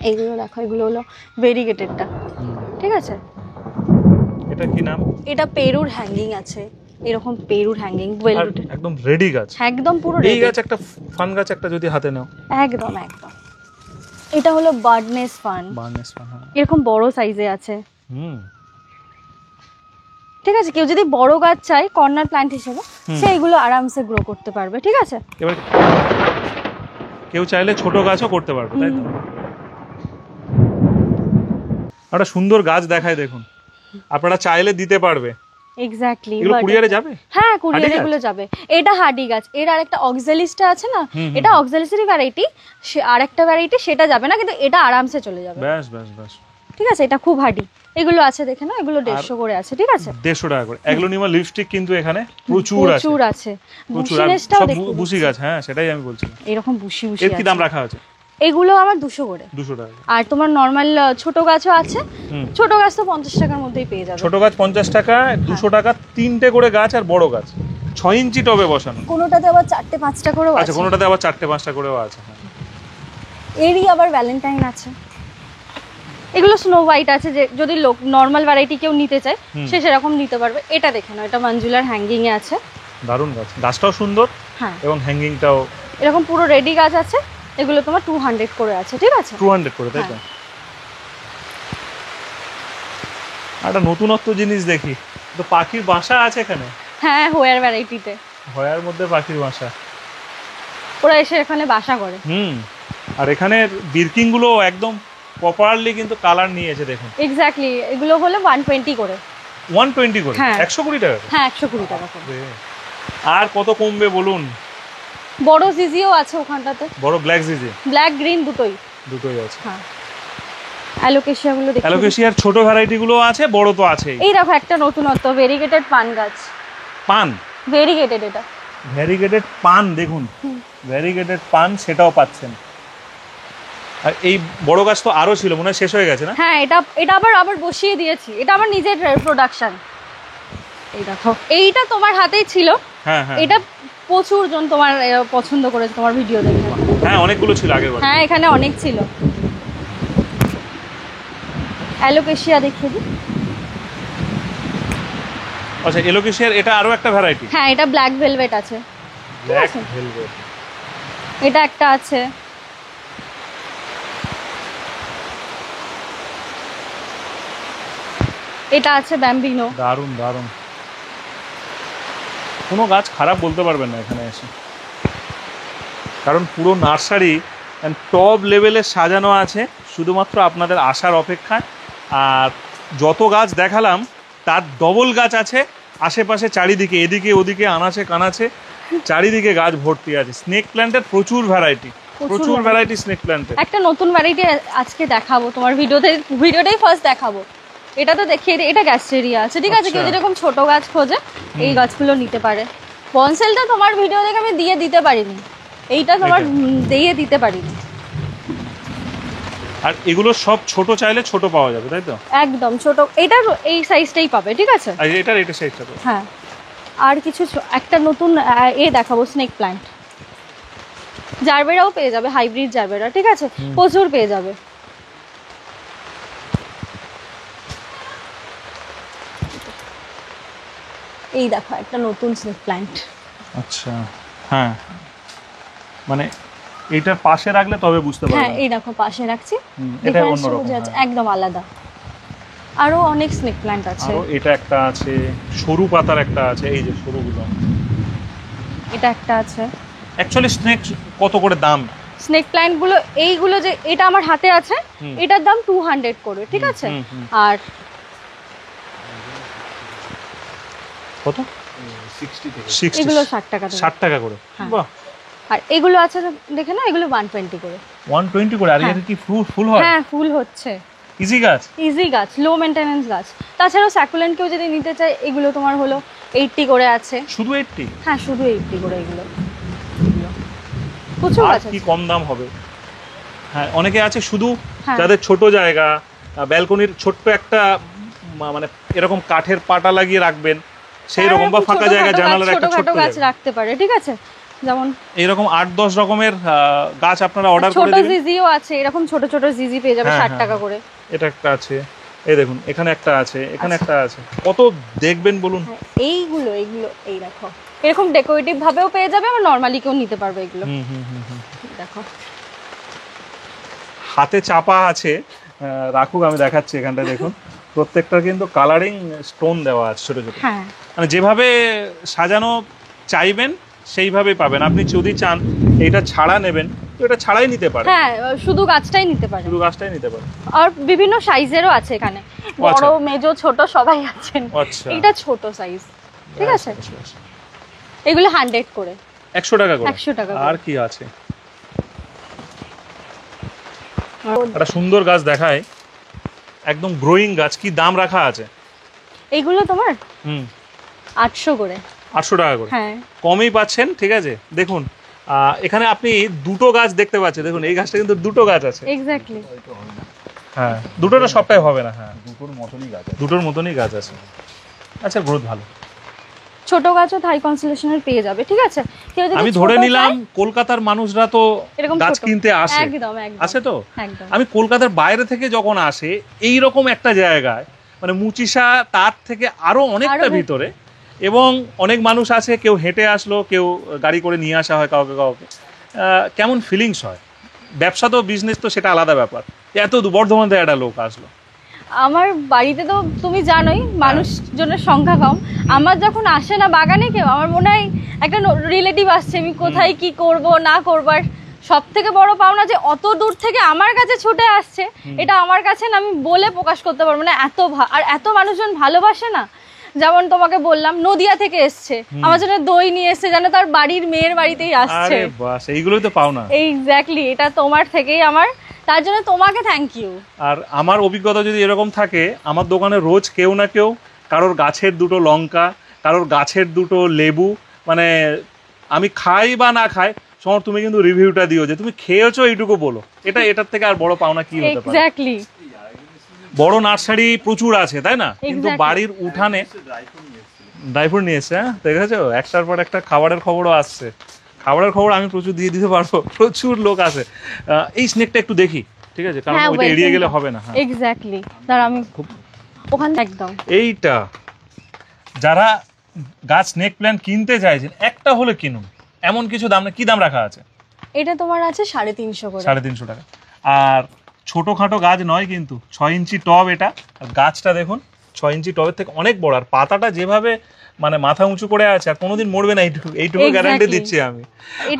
এইগুলো দেখো, এগুলো হলো ভেরিগেটেডটা, ঠিক আছে। এটা কি নাম? এটা পেরুর হ্যাঙ্গিং আছে, এরকম পেরুর হ্যাঙ্গিং, একদম রেডি গাছ, একদম পুরো এই গাছ একটা ফান গাছ, একটা যদি হাতে নাও, একদম একদম। এটা হলো বার্ডনেস ফান, এরকম বড় সাইজে আছে, ঠিক আছে। কেউ যদি বড় গাছ চাই কর্নার প্ল্যান্ট হিসেবে, সে এগুলো আরামসে গ্রো করতে পারবে, ঠিক আছে। এবার কেউ চাইলে ছোট গাছও করতে পারবে, তাই তো? একটা সুন্দর গাছ দেখায়, দেখুন, আপনারা চাইলে দিতে পারবে। এক্স্যাক্টলি, এগুলো কুরিয়ারে যাবে? হ্যাঁ, কুরিয়ারে এগুলো যাবে। এটা হার্ডি গাছ, এর আরেকটা অক্সালিসটা আছে না, এটা অক্সালিসেরই ভ্যারাইটি, সে আরেকটা ভ্যারাইটি, সেটা যাবে না, কিন্তু এটা আরামসে চলে যাবে। ব্যাস ব্যাস ব্যাস, ঠিক আছে, এটা খুব হার্ডি। এগুলো আছে, দেখে নাও, এগুলো 150 করে আছে, ঠিক আছে, 150 টাকা করে। অ্যাগ্লোনিমা লিপস্টিক কিন্তু এখানে প্রচুর আছে, বুশিনেসটাও দেখো, বুশি গাছ, হ্যাঁ সেটাই আমি বলছিলাম, এরকম বুশি বুশি। এর কি দাম রাখা আছে? এগুলো আমার 200 করে, 200 টাকা। আর তোমার নরমাল ছোট গাছও আছে, ছোট গাছ তো 50 টাকার মধ্যেই পেয়ে যাবে। ছোট গাছ 50 টাকা, 200 টাকা 3টে করে গাছ, আর বড় গাছ 6 ইঞ্চি টবে বসানো। কোনোটাতে আবার 4টে 5টা করেও আছে। আচ্ছা, কোনোটাতে আবার 4টে 5টা করেও আছে। এরই আবার ভ্যালেন্টাইন আছে। এগুলো স্নো হোয়াইট আছে, যে যদি লোক নরমাল ভ্যারাইটি কেউ নিতে চায়, সে সেরকম নিতে পারবে। এটা দেখে নাও, এটা মঞ্জুলার হ্যাঙ্গিং এ আছে, দারুণ গাছ, গাছটাও সুন্দর, হ্যাঁ, এবং হ্যাঙ্গিংটাও এরকম পুরো রেডি গাছ আছে। এগুলো তোমার 200 করে আছে, ঠিক আছে, 200 করে, তাই তো? একটা নতুনত্ব জিনিস দেখি, তো পাখির বাসা আছে এখানে। হ্যাঁ, হোয়ার ভ্যারাইটিতে, হোয়ার মধ্যে পাখির বাসা, ওরা এসে এখানে বাসা করে। আর এখানে বিরকিং গুলো একদম প্রপারলি কিন্তু কালার নিয়েছে, দেখুন। এক্স্যাক্টলি, এগুলো হলো 120 করে। 120 করে? 120 টাকা? হ্যাঁ, 120 টাকা করে। আর কত কমবে বলুন? বড় জিজিও আছে ওখানটাতে, বড় ব্ল্যাক জিজি, ব্ল্যাক গ্রিন দুটোই আছে। হ্যাঁ, অ্যালোকেশিয়া গুলো দেখো, অ্যালোকেশিয়ার ছোট ভ্যারাইটি গুলো আছে, বড় তো আছে। এই দেখো একটা নতুনত্ব, ভেরিগেটেড পান গাছ। পান ভেরিগেটেড, এটা ভেরিগেটেড পান, দেখুন, ভেরিগেটেড পান, সেটাও পাচ্ছেন। আর এই বড় গাছ তো আরো ছিল, মনে হয় শেষ হয়ে গেছে না? হ্যাঁ, এটা আবার বসিয়ে দিয়েছি, এটা আমার নিজের প্রোডাকশন। এই দেখো, এইটা তোমার হাতেই ছিল। হ্যাঁ হ্যাঁ, এটা প্রচুর জন তোমার পছন্দ করেছে তোমার ভিডিও দেখে। হ্যাঁ অনেকগুলো ছিল আগের বার। হ্যাঁ, এখানে অনেক ছিল। অ্যালোকেশিয়া দেখিয়ে দিই। আচ্ছা, এলোকেশিয়ার এটা আরো একটা ভ্যারাইটি। হ্যাঁ, এটা ব্ল্যাক ভেলভেট আছে। ব্ল্যাক ভেলভেট, এটা একটা আছে। এটা আছে ব্যাম্বিনো। দারুণ দারুণ, কোনো গাছ খারাপ বলতে পারবেন না এখানে এসে, কারণ পুরো নার্সারি টপ লেভেলে সাজানো আছে, শুধুমাত্র আপনাদের আসার অপেক্ষায়। আর যত গাছ দেখালাম তার ডবল গাছ আছে আশেপাশে চারিদিকে, এদিকে ওদিকে আনাচে কানাচে চারিদিকে গাছ ভর্তি আছে। স্নেক প্ল্যান্টের প্রচুর ভ্যারাইটি, প্রচুর ভ্যারাইটি স্নেক প্ল্যান্টের। একটা নতুন ভ্যারাইটি আজকে দেখাবো তোমার ভিডিওটাই ফার্স্ট দেখাবো। এটা তো দেখিয়ে দিই, এটা গ্যাস্টেরিয়া আছে, ঠিক আছে? কেউ যেরকম ছোট গাছ খোঁজে এই গাছগুলো নিতে পারে। বনসেলটা তোমার ভিডিও দেখে আমি দিয়ে দিতে পারিনি, এইটা তোমার দিয়ে দিতে পারিনি। আর এগুলো সব ছোট চাইলে ছোট পাওয়া যাবে, তাই তো? একদম ছোট, এটার এই সাইজটাই পাবে, ঠিক আছে? আর এটার এটা সাইজটা তো। হ্যাঁ, আর কিছু একটা নতুন দেখাবো, স্নেক প্ল্যান্ট। জারবেরাও পেয়ে যাবে, হাইব্রিড জারবেরা, ঠিক আছে? প্রচুর পেয়ে যাবে। এই দেখো একটা নতুন স্নেক প্ল্যান্ট। আচ্ছা, হ্যাঁ, মানে এইটার পাশে রাখলে তবে বুঝতে পারবেন। হ্যাঁ, এই দেখো পাশে রাখছি, এটা অন্যরকম, একদম আলাদা। আরো অনেক স্নেক প্ল্যান্ট আছে। আরো এটা একটা আছে, সরু পাতার একটা আছে, এই যে সরুগুলো। এটা একটা আছে। অ্যাকচুয়ালি স্নেক কত করে দাম? স্নেক প্ল্যান্ট গুলো এইগুলো যে এটা আমার হাতে আছে, এটার দাম 200 করে, ঠিক আছে? আর কত? 60 এগুলো 60 টাকা। 60 টাকা করে, বাহ। আর এগুলো আছে দেখে না, এগুলো 120 করে। 120 করে। আর এটা কি ফুল হয়? হ্যাঁ, ফুল হচ্ছে। ইজি গাছ, ইজি গাছ, লো মেইনটেনেন্স গাছ। তাছাড়াও স্যাকুলেন্ট কেউ যদি নিতে চায়, এগুলো তোমার হলো 80 করে আছে। শুধু 80? হ্যাঁ, শুধু 80 করে এগুলো। প্রচুর গাছ কি আছে। কম দাম হবে? হ্যাঁ, অনেকে আছে শুধু হ্যাঁ। যাদের ছোট জায়গা, ব্যালকনির ছোট্ট একটা মানে এরকম কাঠের পাটা লাগিয়ে রাখবেন সেই রকম, বা ফাঁকা জায়গা জানালার একটা ছোট গাছ রাখতে পারে, ঠিক আছে? যেমন এইরকম 8-10 রকমের গাছ আপনারা অর্ডার করে দিবেন। দিবেন। ছোট জিজিও আছে, এরকম ছোট ছোট জিজি পেয়ে যাবে 60 টাকা করে। এটা একটা আছে, এই দেখুন এখানে একটা আছে, এখানে একটা আছে। কত দেখবেন বলুন? এইগুলো এই দেখো, এরকম ডেকোরেটিভ ভাবেও পেয়ে যাবে, আর নরমালি কেউ নিতে পারবে এগুলো। দেখো হাতে চাপা আছে, রাখুক, আমি দেখাচ্ছি। এখানটা দেখুন প্রত্যেকটা কিন্তু কালারিং স্টোন দেওয়া আছে ছোট ছোট। হ্যাঁ, মানে যেভাবে সাজানো চাইবেন সেইভাবেই পাবেন। আপনি যদি চান এইটা ছাড়া নেবেন তো এটা ছাড়াই নিতে পারেন। হ্যাঁ, শুধু গাছটাই নিতে পারেন, শুধু গাছটাই নিতে পারেন। আর বিভিন্ন সাইজেরও আছে এখানে, বড় মেজো ছোট সবাই আছেন। আচ্ছা, এটা ছোট সাইজ, ঠিক আছে? এগুলো 100 করে, 100 টাকা করে। 100 টাকা। আর কি আছে? একটা সুন্দর গাছ দেখায়, একদম গ্রোয়িং গাছ। কি দাম রাখা আছে? এইগুলো তোমার 800 করে। 800 টাকা করে। হ্যাঁ, কমই পাচ্ছেন, ঠিক আছে? দেখুন এখানে আপনি দুটো গাছ দেখতে পাচ্ছেন। দেখুন এই গাছটা কিন্তু দুটো গাছ আছে। এক্স্যাক্টলি। হ্যাঁ, দুটোটা সবটাই হবে না। হ্যাঁ, দুটোর মতনই গাছ আছে। আচ্ছা, গ্রোথ ভালো। ছোট গাছও থাই কনস্টেলেশনের পেয়ে যাবে, ঠিক আছে? কেউ যদি আমি ধরে নিলাম কলকাতার মানুষরা তো গাছ কিনতে আসে, একদম আসে তো। একদম। আমি কলকাতার বাইরে থেকে যখন আসে এই রকম একটা জায়গায়, মানে মুচিসা তার থেকে আরো অনেকটা ভিতরে, এবং অনেক মানুষ আছে, কেউ হেঁটে আসলো, কেউ গাড়ি করে নিয়ে আসা হয় কাউকে কাউকে, কেমন ফিলিংস হয়? ব্যবসা তো, বিজনেস তো, সেটা আলাদা ব্যাপার। এত বর্ধমান থেকে একটা লোক আসলো। আমার বাড়িতে তো তুমি জানোই মানুষজনের সংখ্যা কম। আমার যখন আসে না বাগানে কেউ, আমার মনে হয় একটা রিলেটিভ আসছে, আমি কোথায় কি করব না করবার। সব থেকে বড় পাওনা যে অত দূর থেকে আমার কাছে ছুটে আসছে, এটা আমার কাছে না আমি বলে প্রকাশ করতে পারবো না। আর এত মানুষজন ভালোবাসে না। যেমন তোমাকে বললাম, নদিয়া থেকে এসছে, আমার জন্য দই নিয়ে এসছে, যেন তার বাড়ির মেয়ের বাড়িতেই আসছে। আরে বাস, এইগুলোই তো পাওনা। এক্স্যাক্টলি, এটা তোমার থেকেই আমার, তার জন্য তোমাকে থ্যাংক ইউ। আর আমার অভিজ্ঞতা যদি এরকম থাকে, আমার দোকানে রোজ কেউ না কেউ, কারোর গাছের দুটো লঙ্কা, কারোর গাছের দুটো লেবু, মানে আমি খাই বা না খাই, সমর তুমি কিন্তু রিভিউটা দিও যে তুমি খেয়েছো এইটুকু বলো, এটার থেকে আর বড় পাওনা কি হতে পারে। এক্স্যাক্টলি, বড় নার্সারি প্রচুর আছে তাই না, কিন্তু Exactly. বাড়ির উঠানে ড্রাই ফ্রুট নিয়ে এসছে। হ্যাঁ দেখেছো, একটার পর একটা খাবারের খবরও আসছে। খাবারের খবর আমি প্রচুর দিয়ে দিতে পারবো, প্রচুর লোক আছে। এই স্নেকটা একটু দেখি, ঠিক আছে, কারণ ওইটা এড়িয়ে গেলে হবে না। হ্যাঁ এক্স্যাক্টলি, দাঁড়া আমি ওখানে একদম। এইটা যারা গাছ স্নেক প্ল্যান্ট কিনতে চাইছেন একটা হলে কিনুন, এমন কিছু দাম না। কি দাম রাখা আছে? এটা তোমার আছে 350 করে। 350 টাকা। আর ছোটখাটো গাছ নয় কিন্তু, 6 ইঞ্চি টব এটা। আর গাছটা দেখুন 6 ইঞ্চি টবের থেকে অনেক বড়, আর পাতাটা যেভাবে মানে মাথা উঁচু করে আছে, আর কোনোদিন মরবে না, এইটুকু গ্যারান্টি দিচ্ছি আমি।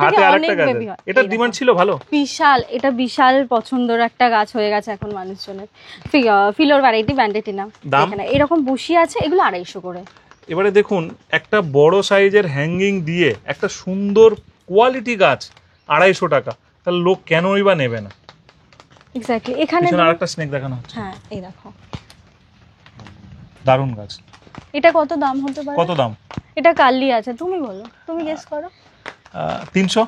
হাতে আরেকটা গাছ, এটার ডিমান্ড ছিল ভালো, বিশাল, এটা বিশাল পছন্দের একটা গাছ হয়ে গেছে এখন মানুষজনের। ফিলোর ভ্যারাইটি ব্যান্ডেটিনা, এখানে এরকম বসি আছে, এগুলো 250 করে। এবারে দেখুন একটা বড় সাইজের হ্যাঙ্গিং দিয়ে একটা সুন্দর কোয়ালিটি গাছ 250 টাকা, তাহলে লোক কেনই বা নেবে না। এক্স্যাক্টলি, এখানে আরেকটা স্নেক দেখানো হচ্ছে। হ্যাঁ এই দেখো, দারুণ গাছ। এটা কত দাম হতে পারে? কত দাম? এটা কালি আছে, তুমি বলো, তুমি গেস করো। 300?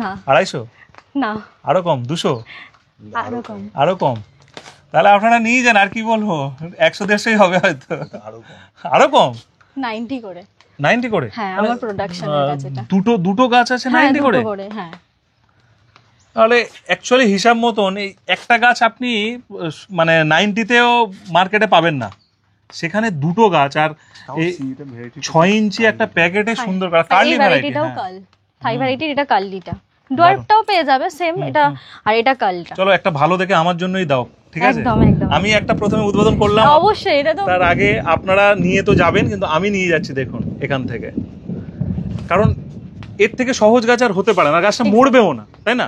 না 250? না, আরো কম? 200? আরো কম। আরো কম? তাহলে আপনারা নিয়ে যান, আর কি বলবো, 100-150 হবে হয়তো। আরো কম? 90 করে। 90 করে? হ্যাঁ, আমার প্রোডাকশনের গাছ এটা। দুটো গাছ আছে 90 করে? হ্যাঁ। তাহলে অ্যাকচুয়ালি হিসাব মতন এই একটা গাছ আপনি মানে 90-তেও মার্কেটে পাবেন না, সেখানে দুটো গাছ। আর এই 6 ইঞ্চি একটা প্যাকেটে সুন্দর কার্লি ভ্যারাইটি। থাই ভ্যারাইটির এটা কার্লিটা, ডোয়ার্ফটাও পেয়ে যাবে সেম এটা, আর এটা কার্লিটা। চলো একটা ভালো দেখে আমার জন্যই দাও, ঠিক আছে? একদম একদম। আমি একটা প্রথমে উদ্বোধন করলাম, অবশ্যই। এটা তো তার আগে আপনারা নিয়ে তো যাবেন, কিন্তু আমি নিয়ে যাচ্ছি দেখুন এখান থেকে, কারণ এর থেকে সহজ গাছ আর হতে পারে না, গাছটা মরবেও না, তাই না?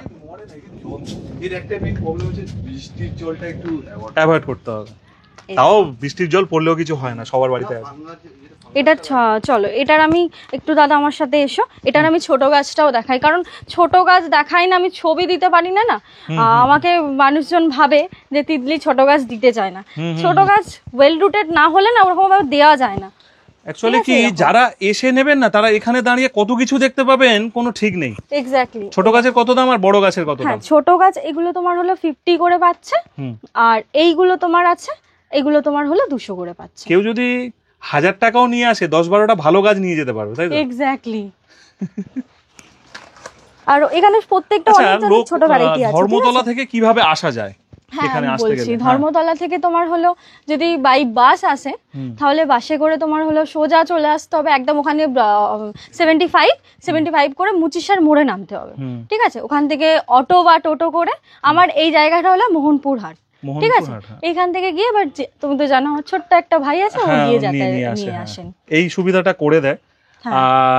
এর একটা মেইন প্রবলেম হচ্ছে বৃষ্টির জলটা একটু অ্যাভয়েড করতে হবে। তাও বৃষ্টির জল পড়লেও কিছু হয় না, সবার বাড়িতে আছে। এটা চলো, এটার আমি একটু, দাদা আমার সাথে এসো, এটার আমি ছোট গাছটাও দেখাই, কারণ ছোট গাছ দেখাই না, আমি ছবি দিতে পারি না। আমাকে মানুষজন ভাবে যে তিতলি ছোট গাছ দিতে চায় না। ছোট গাছ ওয়েল রুটেড না হলে না ওরকম ভাবে দেওয়া যায় না। অ্যাকচুয়ালি কি, যারা এসে নেবেন না তারা এখানে দাঁড়িয়ে কত কিছু দেখতে পাবেন কোনো ঠিক নেই। এক্স্যাক্টলি। ছোট গাছের কত দাম আর বড় গাছের কত দাম? ছোট গাছ এগুলো তোমার হলো 50 করে পাচ্ছে, আর এইগুলো তোমার আছে, এগুলো তোমার হলো 200 করে পাচ্ছে। কেউ যদি 1000 টাকাও নিয়ে আসে, 10-12টা ভালো গাছ নিয়ে যেতে পারবে, তাই তো? এক্স্যাক্টলি। আর এখানে প্রত্যেকটা অনেক ছোট ভ্যারাইটি আছে। ধর্মতলা থেকে কিভাবে আসা যায় এখানে আসতে গেলে? ধর্মতলা থেকে তোমার হলো যদি বাই বাস আসে, তাহলে বাসে করে তোমার হলো সোজা চলে আসতে হবে একদম, ওখানে 75 করে মুচিসার মোড়ে নামতে হবে, ঠিক আছে? ওখান থেকে অটো বা টোটো করে, আমার এই জায়গাটা হলো মোহনপুর হাট, ঠিক আছে? এখান থেকে গিয়ে, এবার তুমি তো জানো আমার ছোট্ট একটা ভাই আছে, ও গিয়ে যাতায়াত নিয়ে আসেন। এই সুবিধাটা করে দেয়।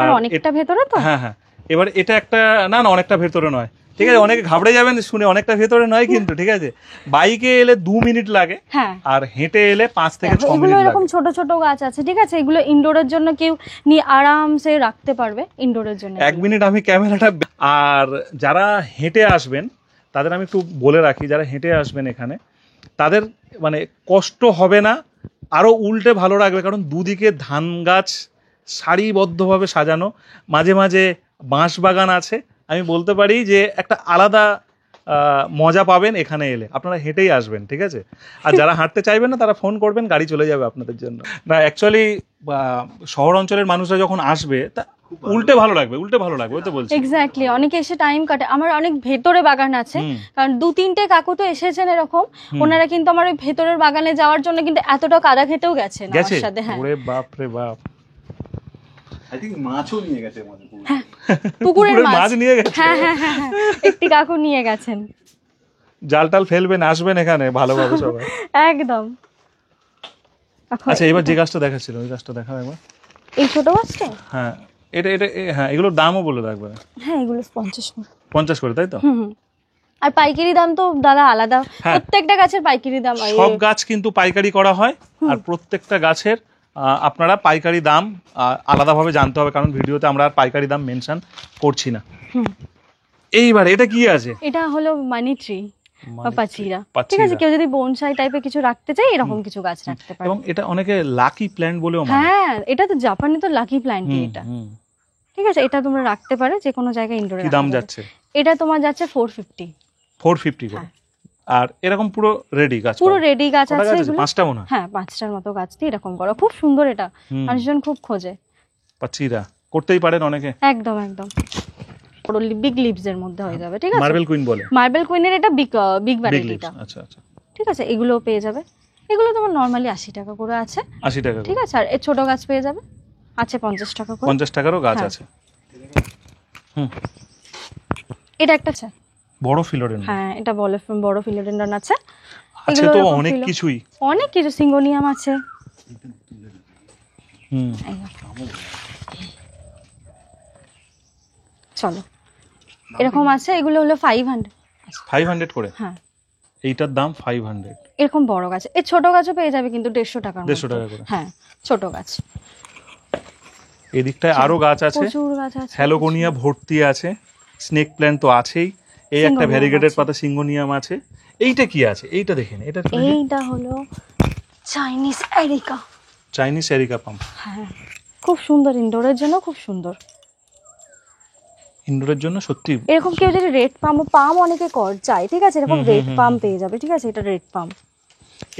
আর অনেকটা ভেতরে তো। হ্যাঁ, এবার এটা একটা না অনেকটা ভেতরে নয়, ঠিক আছে? অনেকে ঘাবড়ে যাবেন শুনে, অনেকটা ভেতরে নয় কিন্তু, ঠিক আছে? বাইকে এলে 2 মিনিট লাগে, আর হেঁটে এলে 5 থেকে 6 মিনিট লাগে। এরকম ছোট ছোট গাছ আছে, ঠিক আছে? এগুলো ইনডোরের জন্য কেউ নিয়ে আরামসে রাখতে পারবে, ইনডোরের জন্য। 1 মিনিট আমি ক্যামেরাটা। আর যারা হেঁটে আসবেন তাদের আমি একটু বলে রাখি, যারা হেঁটে আসবেন এখানে তাদের মানে কষ্ট হবে না, আরো উল্টে ভালো লাগবে, কারণ দুদিকে ধান গাছ সারিবদ্ধভাবে সাজানো, মাঝে মাঝে বাঁশ বাগান আছে। আমি বলতে পারি যে একটা আলাদা মজা পাবেন এখানে এলে, আপনারা হেঁটেই আসবেন, ঠিক আছে? আর যারা হাঁটতে চাইবেন না তারা ফোন করবেন, গাড়ি চলে যাবে আপনাদের জন্য। না অ্যাকচুয়ালি শহর অঞ্চলের মানুষরা যখন আসবে তা উল্টে ভালো লাগবে ওই তো বলছি। এক্স্যাক্টলি, অনেকে এসে টাইম কাটে। আমার অনেক ভেতরে বাগান আছে, কারণ 2-3টে কাকু তো এসেছেন এরকম, ওনারা কিন্তু আমার ওই ভেতরের বাগানে যাওয়ার জন্য কিন্তু এতটা কাদা খেতেও গেছেন আমার সাথে। হ্যাঁ, ওরে বাপ রে বাপ, আই থিং মাছও নিয়ে গেছে, পুকুরের মাছ নিয়ে গেছে। হ্যাঁ, একটি কাকু নিয়ে গেছেন। জাল টাল ফেলবেন, আসবেন এখানে ভালোভাবে সবাই। একদম। আচ্ছা, এবার যে গাছটা দেখাচ্ছিল ওই গাছটা দেখাও একবার। এই ছোট গাছটা? হ্যাঁ, এটা হ্যাঁ, এগুলোর দামও বলে রাখবে। হ্যাঁ, এগুলো 50 করে। 50 করে, তাই তো? আর পাইকারি দাম তো দাদা আলাদা, প্রত্যেকটা গাছের পাইকারি দাম। সব গাছ কিন্তু পাইকারি করা হয়, আর প্রত্যেকটা গাছের আপনারা পাইকারি দাম আলাদাভাবে জানতে হবে, কারণ ভিডিওতে আমরা আর পাইকারি দাম মেনশন করছি না। এইবার এটা কি আছে? এটা হলো মানি ট্রি বা পাচিরা, ঠিক আছে? কেউ যদি বনসাই টাইপের কিছু রাখতে চায়, এরকম কিছু গাছ রাখতে পারে। এবং এটা অনেকে লাকি প্ল্যান্ট বলেও মানে। হ্যাঁ, এটা তো জাপানে তো লাকি প্ল্যান্ট এটা, ঠিক আছে, এটা তোমরা রাখতে পারো যে কোনো জায়গায় ইনডোরে। কি দাম যাচ্ছে? এটা তোমার যাচ্ছে 450। 450 করে। আর এরকম পুরো রেডি গাছ? পুরো রেডি গাছ আছে এগুলো। 5টা মনে হয়? হ্যাঁ 5টার মতো গাছ দিয়ে এরকম করো, খুব সুন্দর। এটা মানুষজন খুব খোঁজে। পাচ্ছিরা করতেই পারেন অনেকে। একদম একদম পুরো বিগ লিভস এর মধ্যে হয়ে যাবে। ঠিক আছে, মার্বেল কুইন বলে। মার্বেল কুইনের এটা বিগ বিগ ভ্যারাইটিটা। আচ্ছা আচ্ছা, ঠিক আছে, এগুলো পেয়ে যাবে। এগুলো তোমার নরমালি 80 টাকা করে আছে। 80 টাকা? ঠিক আছে, আর এই ছোট গাছ পেয়ে যাবে আছে 50 টাকা করে। 50 টাকারও গাছ হ্যাঁ। আছে। এটা একটা আছে বড় ফিলোডেন্ড্রন। হ্যাঁ, এটা বড় ফিলোডেন্ড্রন আছে। আছে এগুলো তো এরকম অনেক কিছুই। অনেক কিছু, সিঙ্গোনিয়াম আছে। এই দেখো। চলো, এরকম আছে, এগুলো হলো 500। 500 করে? হ্যাঁ, এইটার দাম 500। এরকম বড় গাছ। এই ছোট গাছও পেয়ে যাবে কিন্তু 150 টাকার মধ্যে। 150 টাকা করে? হ্যাঁ, ছোট গাছ। এদিকটায় আরো গাছ আছে, প্রচুর গাছ আছে। হ্যালোকোনিয়া ভর্তি আছে, স্নেক প্ল্যান্ট তো আছেই, এই একটা সিঙ্গোনিয়াম ভ্যারিগেটেড আছে। পাতা সিঙ্গোনিয়াম আছে। এইটা কি আছে? এইটা দেখেন, এটা এইটা হলো চাইনিজ এরিকা। চাইনিজ এরিকা পাম। হ্যাঁ, খুব সুন্দর, ইনডোরের জন্য খুব সুন্দর। ইনডোরের জন্য সত্যি। এরকম কেউ যদি রেড পাম অনেকে চাই, ঠিক আছে, এরকম রেড পাম পেয়ে যাবে। ঠিক আছে, এটা রেড পাম।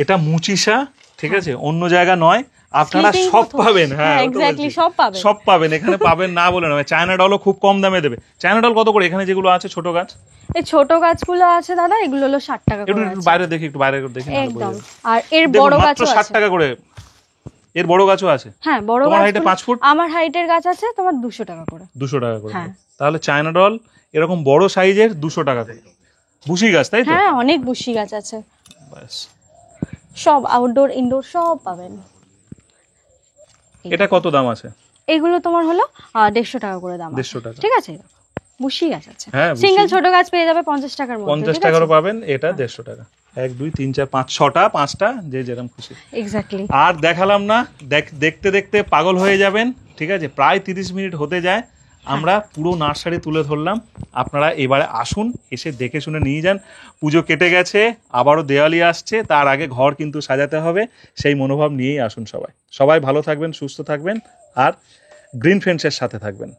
এটা মুচিসা, ঠিক আছে, অন্য জায়গা নয়, আপনারা Sleeping সব কোথাও? পাবেন। হ্যাঁ, হ্যাঁ, ওটা exactly, বলছি। সব পাবেন। সব পাবেন এখানে, পাবেন না বলে নয়। চায়না ডলও খুব কম দামে দেবে। চায়না ডল কত করে এখানে যেগুলো আছে ছোট গাছ? এই ছোট গাছগুলো আছে দাদা, এগুলো হলো 60 টাকা একটু করে একটু আছে। বাইরে দেখি, একটু বাইরে দেখি নাহলে বোঝা একদম। যাবে। আর এর দেখুন, বড় মাত্র গাছও 60 আছে। টাকা করে। এর বড় গাছও আছে? হ্যাঁ, বড় তোমার গাছ। হাইটে 5 ফুট? আমার হাইটের গাছ আছে তোমার 200 টাকা করে। 200 টাকা করে? হ্যাঁ। তাহলে চায়না ডল এরকম বড় সাইজের 200 টাকা করে। বুশি গাছ, তাই তো? হ্যাঁ, অনেক বুশি গাছ আছে। ব্যাস। সব আউটডোর ইনডোর সব পাবেন। এটা কত দাম আছে? এগুলো তোমার হলো 150 টাকা করে দাম আছে। 150 টাকা। ঠিক আছে, বুশি গাছ আছে। হ্যাঁ, বুশি। সিঙ্গেল ছোট গাছ পেয়ে যাবে 50 টাকার মধ্যে। 50 টাকারও পাবেন, এটা 150 টাকা। 1 2 3 4 5 6টা, 5টা, যে যেরকম খুশি। এক্স্যাক্টলি। আর দেখালাম না, দেখতে দেখতে পাগল হয়ে যাবেন। ঠিক আছে, প্রায় 30 মিনিট হতে যায়। আমরা পুরো নার্সারি তুলে ধরলাম। আপনারা এবারে আসুন, এসে দেখে শুনে নিয়ে যান। পুজো কেটে গেছে, আবারও দেওয়ালি আসছে, তার আগে ঘর কিন্তু সাজাতে হবে। সেই মনোভাব নিয়েই আসুন সবাই। সবাই ভালো থাকবেন, সুস্থ থাকবেন, আর গ্রিন ফ্রেন্ডসের সাথে থাকবেন।